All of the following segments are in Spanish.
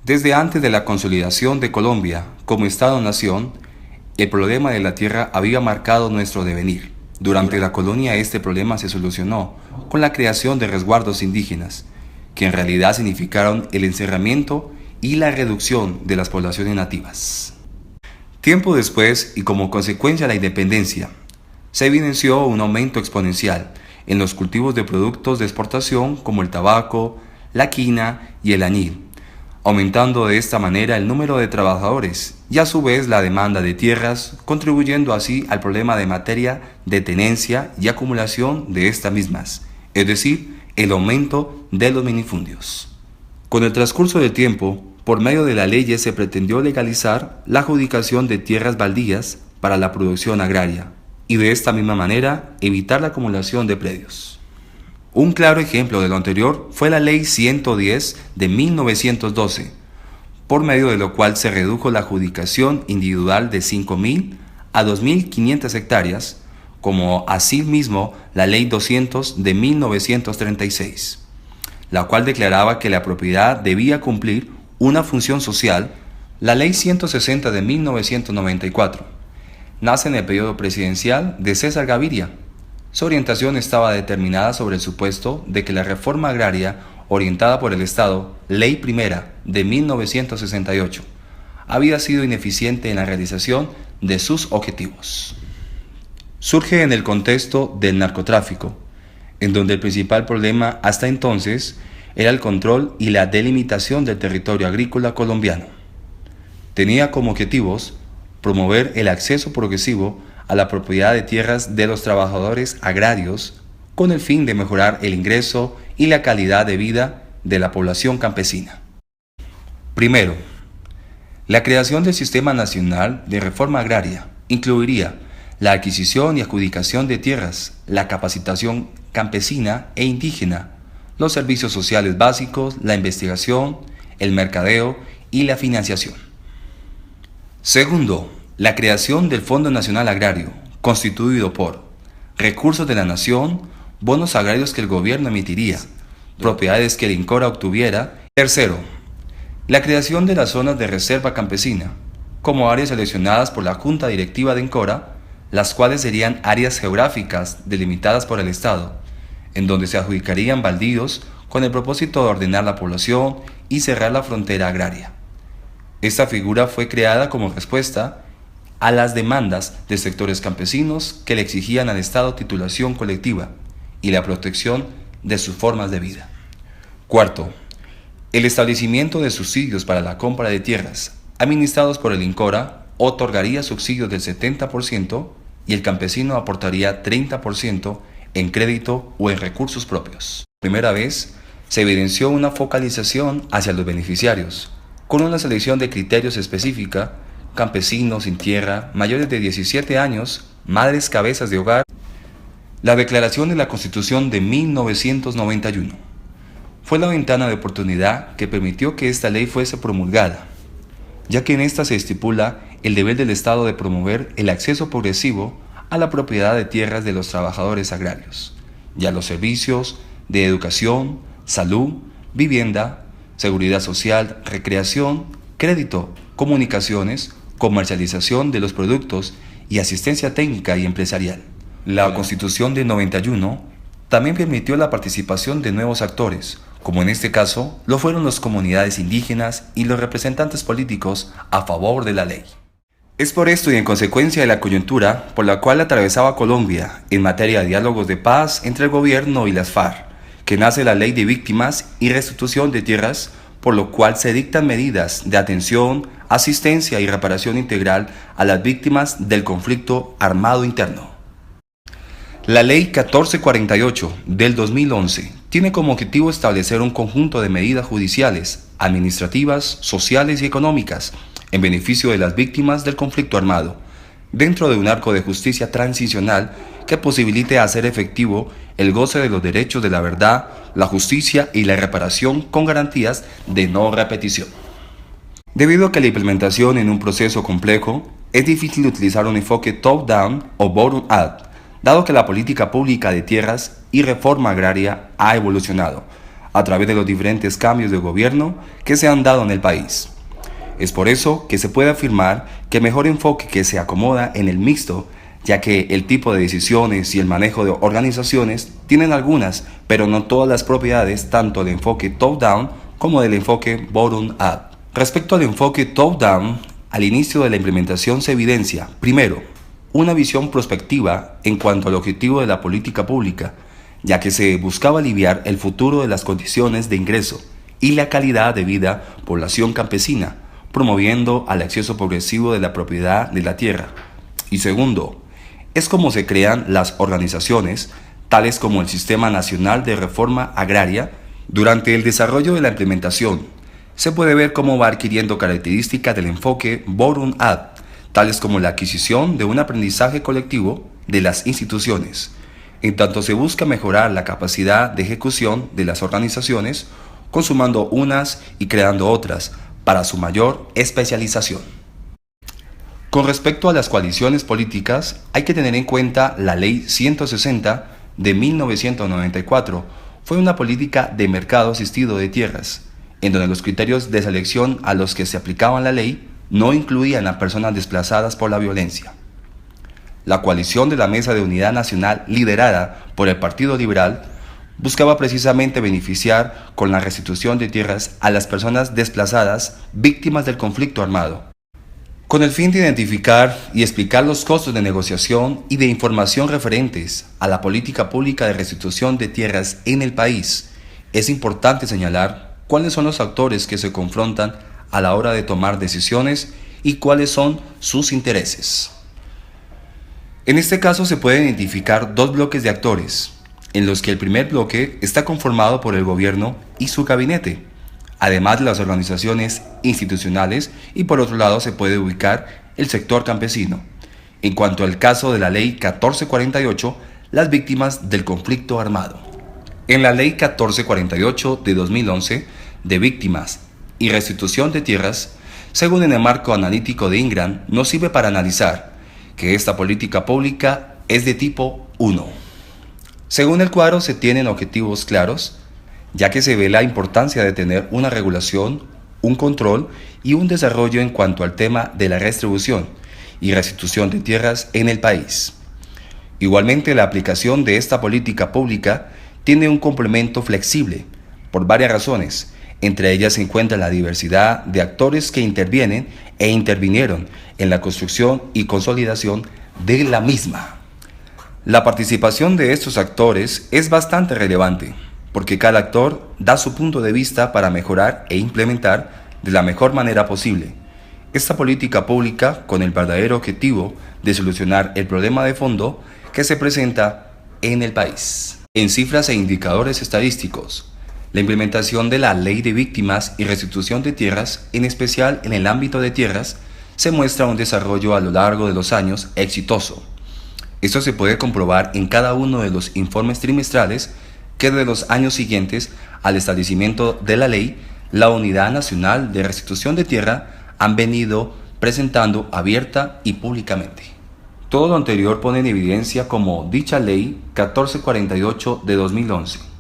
Desde antes de la consolidación de Colombia como Estado-nación, el problema de la tierra había marcado nuestro devenir. Durante la colonia este problema se solucionó con la creación de resguardos indígenas, que en realidad significaron el encerramiento y la reducción de las poblaciones nativas. Tiempo después, y como consecuencia de la independencia, se evidenció un aumento exponencial en los cultivos de productos de exportación como el tabaco, la quina y el añil, aumentando de esta manera el número de trabajadores y a su vez la demanda de tierras, contribuyendo así al problema de materia de tenencia y acumulación de estas mismas, es decir, el aumento de los minifundios. Con el transcurso del tiempo, por medio de la ley se pretendió legalizar la adjudicación de tierras baldías para la producción agraria y de esta misma manera evitar la acumulación de predios. Un claro ejemplo de lo anterior fue la Ley 110 de 1912, por medio de lo cual se redujo la adjudicación individual de 5.000 a 2.500 hectáreas, como asimismo la Ley 200 de 1936, la cual declaraba que la propiedad debía cumplir una función social. La Ley 160 de 1994 nace en el periodo presidencial de César Gaviria. Su orientación estaba determinada sobre el supuesto de que la reforma agraria orientada por el Estado, Ley Primera de 1968, había sido ineficiente en la realización de sus objetivos. Surge en el contexto del narcotráfico, en donde el principal problema hasta entonces era el control y la delimitación del territorio agrícola colombiano. Tenía como objetivos promover el acceso progresivo a la propiedad de tierras de los trabajadores agrarios con el fin de mejorar el ingreso y la calidad de vida de la población campesina. Primero, la creación del Sistema Nacional de Reforma Agraria incluiría la adquisición y adjudicación de tierras, la capacitación campesina e indígena, los servicios sociales básicos, la investigación, el mercadeo y la financiación. Segundo, la creación del Fondo Nacional Agrario, constituido por recursos de la nación, bonos agrarios que el gobierno emitiría, propiedades que el INCORA obtuviera. Tercero, la creación de las zonas de reserva campesina, como áreas seleccionadas por la Junta Directiva de INCORA, las cuales serían áreas geográficas delimitadas por el Estado, en donde se adjudicarían baldíos con el propósito de ordenar la población y cerrar la frontera agraria. Esta figura fue creada como respuesta a las demandas de sectores campesinos que le exigían al Estado titulación colectiva y la protección de sus formas de vida. Cuarto, el establecimiento de subsidios para la compra de tierras, administrados por el INCORA, otorgaría subsidios del 70% y el campesino aportaría 30% en crédito o en recursos propios. Por primera vez, se evidenció una focalización hacia los beneficiarios, con una selección de criterios específica: campesinos sin tierra, mayores de 17 años, madres cabezas de hogar. La Declaración de la Constitución de 1991 fue la ventana de oportunidad que permitió que esta ley fuese promulgada, ya que en esta se estipula el deber del Estado de promover el acceso progresivo a la propiedad de tierras de los trabajadores agrarios y a los servicios de educación, salud, vivienda, seguridad social, recreación, crédito, comunicaciones, comercialización de los productos y asistencia técnica y empresarial. La Constitución de 91 también permitió la participación de nuevos actores, como en este caso lo fueron las comunidades indígenas y los representantes políticos a favor de la ley. Es por esto y en consecuencia de la coyuntura por la cual atravesaba Colombia en materia de diálogos de paz entre el gobierno y las FARC, que nace la Ley de Víctimas y Restitución de Tierras, por lo cual se dictan medidas de atención, asistencia y reparación integral a las víctimas del conflicto armado interno. La Ley 1448 del 2011 tiene como objetivo establecer un conjunto de medidas judiciales, administrativas, sociales y económicas en beneficio de las víctimas del conflicto armado, dentro de un arco de justicia transicional que posibilite hacer efectivo el goce de los derechos de la verdad, la justicia y la reparación con garantías de no repetición. Debido a que la implementación en un proceso complejo, es difícil utilizar un enfoque top-down o bottom-up, dado que la política pública de tierras y reforma agraria ha evolucionado, a través de los diferentes cambios de gobierno que se han dado en el país. Es por eso que se puede afirmar que el mejor enfoque que se acomoda en el mixto, ya que el tipo de decisiones y el manejo de organizaciones tienen algunas, pero no todas las propiedades tanto del enfoque top-down como del enfoque bottom-up. Respecto al enfoque top-down, al inicio de la implementación se evidencia, primero, una visión prospectiva en cuanto al objetivo de la política pública, ya que se buscaba aliviar el futuro de las condiciones de ingreso y la calidad de vida población campesina, promoviendo al acceso progresivo de la propiedad de la tierra. Y segundo, es como se crean las organizaciones, tales como el Sistema Nacional de Reforma Agraria. Durante el desarrollo de la implementación, se puede ver cómo va adquiriendo características del enfoque bottom-up, tales como la adquisición de un aprendizaje colectivo de las instituciones, en tanto se busca mejorar la capacidad de ejecución de las organizaciones, consumando unas y creando otras para su mayor especialización. Con respecto a las coaliciones políticas, hay que tener en cuenta la Ley 160 de 1994. Fue una política de mercado asistido de tierras, en donde los criterios de selección a los que se aplicaban la ley no incluían a personas desplazadas por la violencia. La coalición de la Mesa de Unidad Nacional, liderada por el Partido Liberal, buscaba precisamente beneficiar con la restitución de tierras a las personas desplazadas víctimas del conflicto armado, con el fin de identificar y explicar los costos de negociación y de información referentes a la política pública de restitución de tierras en el país. Es importante señalar cuáles son los actores que se confrontan a la hora de tomar decisiones y cuáles son sus intereses. En este caso se pueden identificar dos bloques de actores, en los que el primer bloque está conformado por el gobierno y su gabinete, además de las organizaciones institucionales, y por otro lado se puede ubicar el sector campesino. En cuanto al caso de la Ley 1448, las víctimas del conflicto armado. En la Ley 1448 de 2011, de víctimas y restitución de tierras, según en el marco analítico de Ingram, nos sirve para analizar que esta política pública es de tipo 1. Según el cuadro se tienen objetivos claros, ya que se ve la importancia de tener una regulación, un control y un desarrollo en cuanto al tema de la redistribución y restitución de tierras en el país. Igualmente, la aplicación de esta política pública tiene un complemento flexible por varias razones. Entre ellas se encuentra la diversidad de actores que intervienen e intervinieron en la construcción y consolidación de la misma. La participación de estos actores es bastante relevante, porque cada actor da su punto de vista para mejorar e implementar de la mejor manera posible esta política pública con el verdadero objetivo de solucionar el problema de fondo que se presenta en el país. En cifras e indicadores estadísticos, la implementación de la Ley de Víctimas y Restitución de Tierras, en especial en el ámbito de tierras, se muestra un desarrollo a lo largo de los años exitoso. Esto se puede comprobar en cada uno de los informes trimestrales que de los años siguientes al establecimiento de la ley, la Unidad Nacional de Restitución de Tierra han venido presentando abierta y públicamente. Todo lo anterior pone en evidencia cómo dicha Ley 1448 de 2011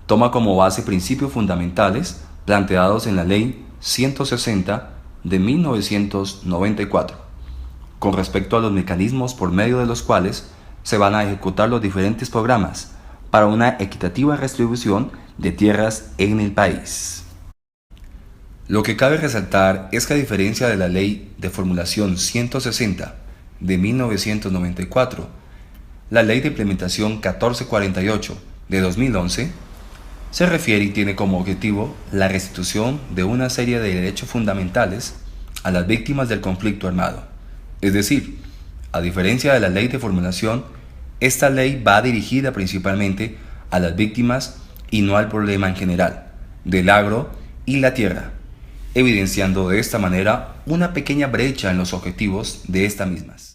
toma como base principios fundamentales planteados en la Ley 160 de 1994, con respecto a los mecanismos por medio de los cuales se van a ejecutar los diferentes programas para una equitativa redistribución de tierras en el país. Lo que cabe resaltar es que a diferencia de la Ley de Formulación 160 de 1994, la Ley de Implementación 1448 de 2011 se refiere y tiene como objetivo la restitución de una serie de derechos fundamentales a las víctimas del conflicto armado. Es decir, a diferencia de la Ley de Formulación, esta ley va dirigida principalmente a las víctimas y no al problema en general del agro y la tierra, evidenciando de esta manera una pequeña brecha en los objetivos de estas mismas.